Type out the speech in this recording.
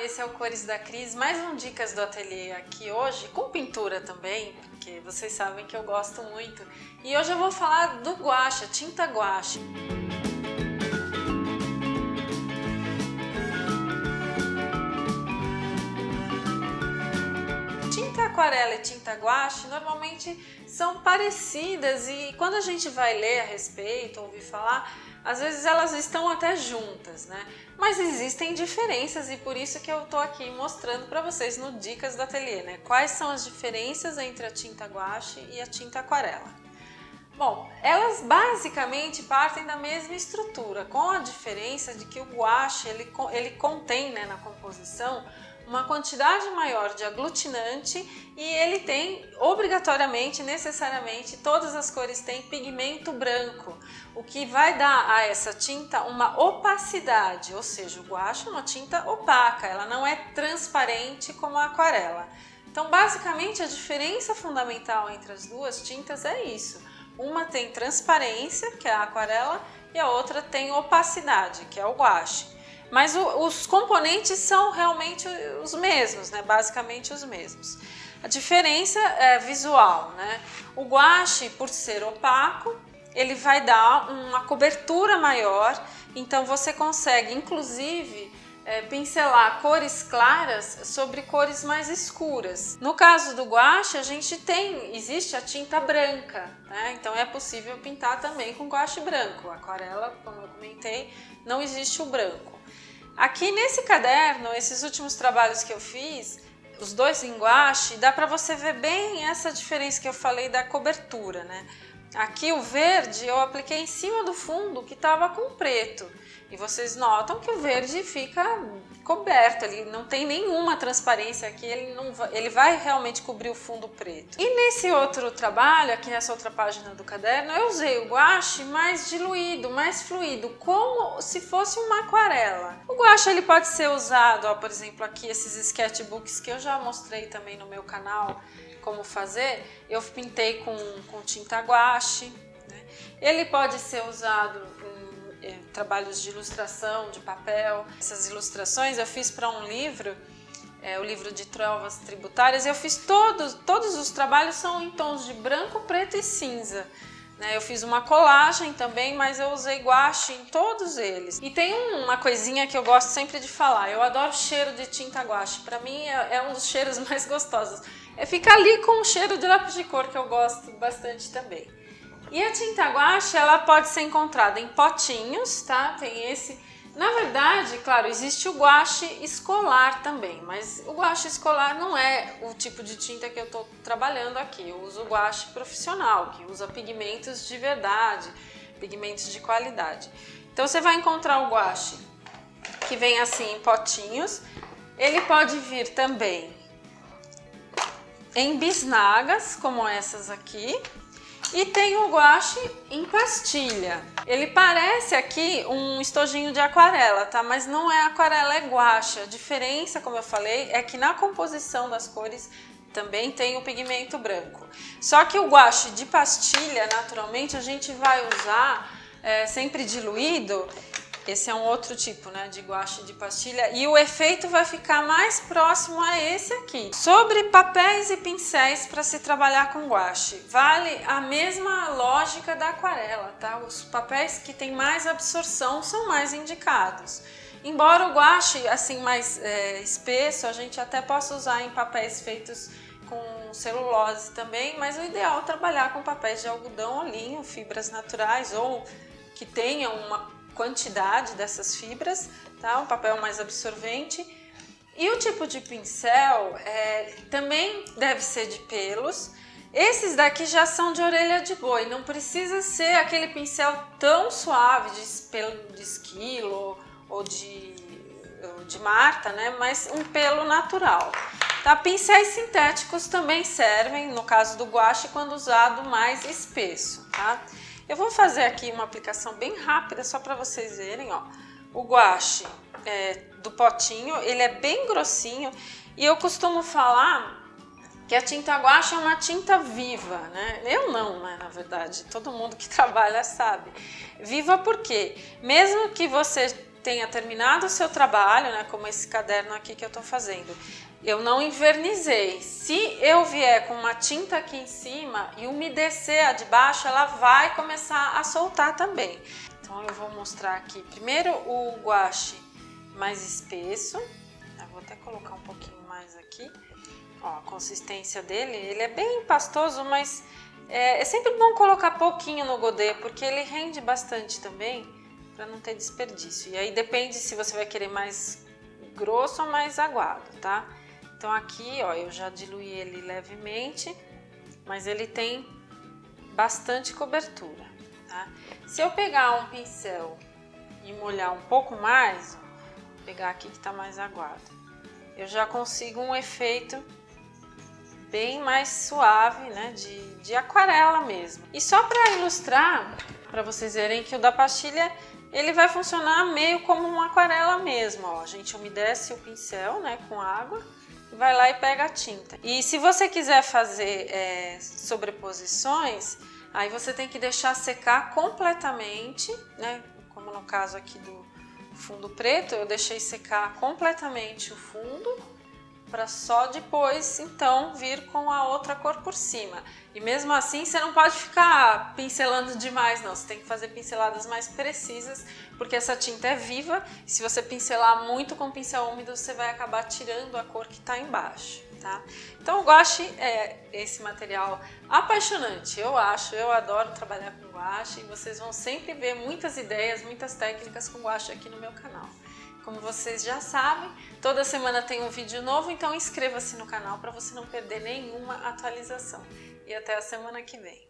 esse é o Cores da Cris, mais um Dicas do Ateliê aqui hoje, com pintura também, porque vocês sabem que eu gosto muito. E hoje eu vou falar do guache, a tinta guache. Tinta aquarela e tinta guache normalmente são parecidas e quando a gente vai ler a respeito, ouvir falar, às vezes elas estão até juntas, né? Mas existem diferenças e por isso que eu tô aqui mostrando para vocês no Dicas do Ateliê, né? Quais são as diferenças entre a tinta guache e a tinta aquarela. Bom, elas basicamente partem da mesma estrutura, com a diferença de que o guache ele contém, né, na composição uma quantidade maior de aglutinante e ele tem obrigatoriamente, necessariamente, todas as cores têm pigmento branco, o que vai dar a essa tinta uma opacidade, ou seja, o guache é uma tinta opaca, ela não é transparente como a aquarela. Então, basicamente, a diferença fundamental entre as duas tintas é isso. Uma tem transparência, que é a aquarela, e a outra tem opacidade, que é o guache. Mas os componentes são realmente os mesmos, né? Basicamente os mesmos. A diferença é visual, né? O guache, por ser opaco, ele vai dar uma cobertura maior, então você consegue, inclusive, pincelar cores claras sobre cores mais escuras. No caso do guache, existe a tinta branca, né? Então é possível pintar também com guache branco. A aquarela, como eu comentei, não existe o branco. Aqui nesse caderno, esses últimos trabalhos que eu fiz, os dois em guache, dá para você ver bem essa diferença que eu falei da cobertura, né? Aqui o verde eu apliquei em cima do fundo que estava com preto. E vocês notam que o verde fica coberto, ele não tem nenhuma transparência aqui, ele vai realmente cobrir o fundo preto. E nesse outro trabalho, aqui nessa outra página do caderno, eu usei o guache mais diluído, mais fluido, como se fosse uma aquarela. O guache ele pode ser usado, ó, por exemplo, aqui esses sketchbooks que eu já mostrei também no meu canal, como fazer, eu pintei com tinta guache, né? Ele pode ser usado em trabalhos de ilustração, de papel. Essas ilustrações eu fiz para um livro, o livro de trovas tributárias, e eu fiz todos os trabalhos são em tons de branco, preto e cinza. Eu fiz uma colagem também, mas eu usei guache em todos eles. E tem uma coisinha que eu gosto sempre de falar, eu adoro o cheiro de tinta guache, para mim é um dos cheiros mais gostosos. É ficar ali com o cheiro de lápis de cor, que eu gosto bastante também. E a tinta guache, ela pode ser encontrada em potinhos, tá? Tem esse. Na verdade, claro, existe o guache escolar também, mas o guache escolar não é o tipo de tinta que eu estou trabalhando aqui. Eu uso o guache profissional, que usa pigmentos de verdade, pigmentos de qualidade. Então você vai encontrar o guache que vem assim em potinhos. Ele pode vir também em bisnagas, como essas aqui. E tem o guache em pastilha. Ele parece aqui um estojinho de aquarela, tá? Mas não é aquarela, é guache. A diferença, como eu falei, é que na composição das cores também tem o pigmento branco. Só que o guache de pastilha, naturalmente, a gente vai usar sempre diluído. Esse é um outro tipo, né, de guache de pastilha e o efeito vai ficar mais próximo a esse aqui. Sobre papéis e pincéis para se trabalhar com guache, vale a mesma lógica da aquarela, tá? Os papéis que têm mais absorção são mais indicados. Embora o guache assim mais espesso, a gente até possa usar em papéis feitos com celulose também, mas o ideal é trabalhar com papéis de algodão ou linho, fibras naturais ou que tenham uma quantidade dessas fibras, tá? Um papel mais absorvente. E o tipo de pincel também deve ser de pelos. Esses daqui já são de orelha de boi, não precisa ser aquele pincel tão suave de pelo de esquilo ou de marta, né? Mas um pelo natural. Tá? Pincéis sintéticos também servem, no caso do guache, quando usado mais espesso, tá? Eu vou fazer aqui uma aplicação bem rápida, só para vocês verem, ó. O guache do potinho, ele é bem grossinho e eu costumo falar que a tinta guache é uma tinta viva, né? Eu não, né, na verdade, todo mundo que trabalha sabe. Viva porque, mesmo que você tenha terminado o seu trabalho, né, como esse caderno aqui que eu tô fazendo, eu não invernizei. Se eu vier com uma tinta aqui em cima e umedecer a de baixo, ela vai começar a soltar também. Então eu vou mostrar aqui primeiro o guache mais espesso. Eu vou até colocar um pouquinho mais aqui. Ó, a consistência dele, ele é bem pastoso, mas é sempre bom colocar pouquinho no godê, porque ele rende bastante também, para não ter desperdício. E aí depende se você vai querer mais grosso ou mais aguado, tá? Então aqui, ó, eu já diluí ele levemente, mas ele tem bastante cobertura, tá? Se eu pegar um pincel e molhar um pouco mais, ó, vou pegar aqui que tá mais aguado, eu já consigo um efeito bem mais suave, né, de aquarela mesmo. E só para ilustrar, para vocês verem que o da pastilha, ele vai funcionar meio como uma aquarela mesmo, ó. A gente umedece o pincel, né, com água, vai lá e pega a tinta. E se você quiser fazer sobreposições, aí você tem que deixar secar completamente, né, como no caso aqui do fundo preto, eu deixei secar completamente o fundo, para só depois então vir com a outra cor por cima. E mesmo assim você não pode ficar pincelando demais não, você tem que fazer pinceladas mais precisas, porque essa tinta é viva e se você pincelar muito com pincel úmido você vai acabar tirando a cor que está embaixo, tá? Então o guache é esse material apaixonante, eu adoro trabalhar com guache e vocês vão sempre ver muitas ideias, muitas técnicas com guache aqui no meu canal. Como vocês já sabem, toda semana tem um vídeo novo, então inscreva-se no canal para você não perder nenhuma atualização. E até a semana que vem.